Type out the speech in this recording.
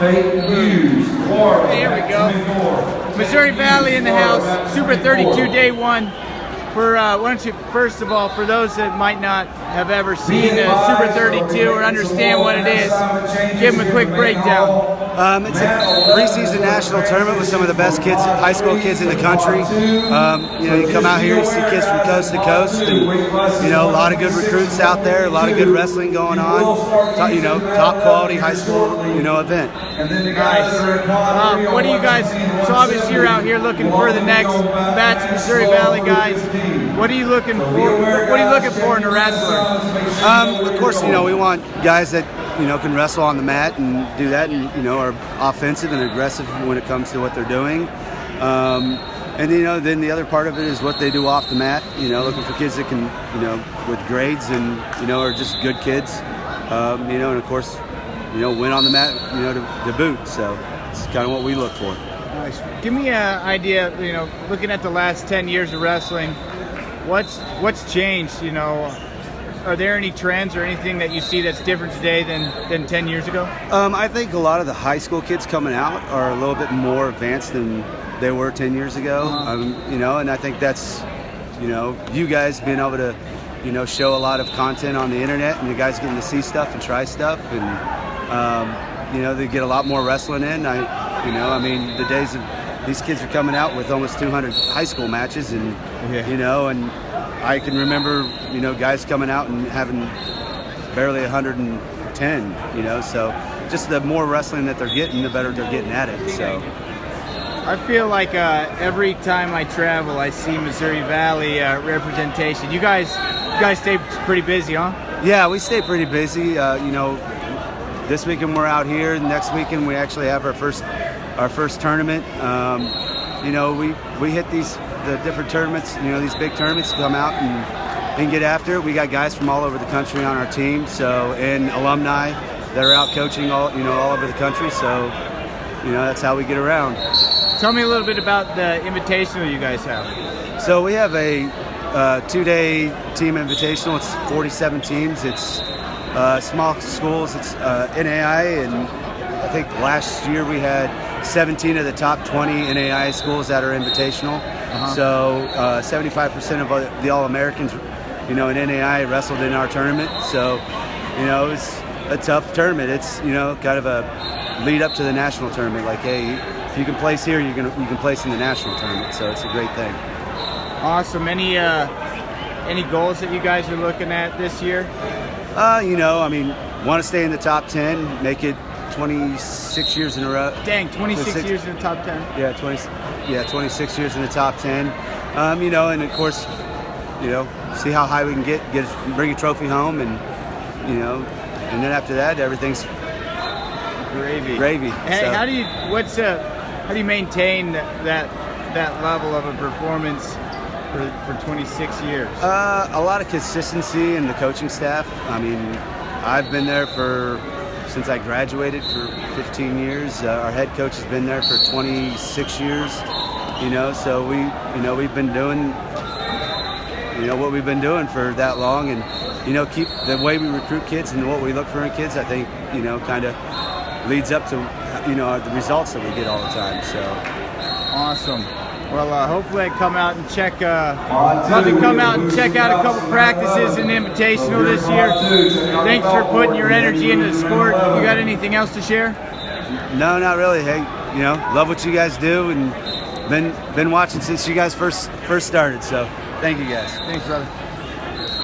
Here we go. Missouri Valley in the house. Super 32 day one. For why don't you, first of all, for those that might not have ever seen Super 32 or understand what it is, give them a quick breakdown. It's a preseason national tournament with some of the best kids, high school kids in the country. You come out here, you see kids from coast to coast, and a lot of good recruits out there, a lot of good wrestling going on. Top quality high school, event. Nice. What do you guys? So obviously you're out here looking for the next batch of Missouri Valley guys. What are you looking for? What are you looking for in a wrestler? Of course, we want guys that can wrestle on the mat and do that, and are offensive and aggressive when it comes to what they're doing. Then the other part of it is what they do off the mat. Looking for kids that can, with grades and are just good kids. And of course, win on the mat, to boot. So it's kind of what we look for. Nice. Give me an idea. Looking at the last 10 years of wrestling, what's changed? Are there any trends or anything that you see that's different today than 10 years ago? I think a lot of the high school kids coming out are a little bit more advanced than they were 10 years ago. And I think that's, you guys being able to, show a lot of content on the internet, and you guys getting to see stuff and try stuff, and they get a lot more wrestling in. The days of these kids are coming out with almost 200 high school matches, and and I can remember guys coming out and having barely 110. So just the more wrestling that they're getting, the better they're getting at it. So I feel like every time I travel, I see Missouri Valley representation. You guys stay pretty busy, huh? Yeah, we stay pretty busy. This weekend we're out here. Next weekend we actually have our first tournament. We hit the different tournaments. These big tournaments, come out and get after it. We got guys from all over the country on our team, and alumni that are out coaching all over the country. So that's how we get around. Tell me a little bit about the invitational you guys have. So we have a 2-day team invitational. It's 47 teams. It's small schools. It's NAI, and I think last year we had 17 of the top 20 NAI schools that are invitational. So 75% of the All-Americans, in NAI wrestled in our tournament. So, it's a tough tournament. It's, kind of a lead up to the national tournament. Like, hey, if you can place here, you can place in the national tournament. So it's a great thing. Awesome. Any goals that you guys are looking at this year? Want to stay in the top 10, make it 26 years in a row. Dang, 26 years in the top 10. Yeah, 26 years in the top 10. And of course, see how high we can get, bring a trophy home, and and then after that, everything's gravy. Hey, so. How do you maintain that level of a performance for 26 years? A lot of consistency in the coaching staff. I've been there since I graduated for 15 years. Our head coach has been there for 26 years. So we've been doing what we've been doing for that long, and keep the way we recruit kids and what we look for in kids. I think kind of leads up to the results that we get all the time. So awesome. Well, hopefully I come out and check. Love to come out and check out a couple practices in the Invitational this year. Thanks for putting your energy into the sport. You got anything else to share? No, not really. Hey, love what you guys do, and been watching since you guys first started. So thank you guys. Thanks, brother.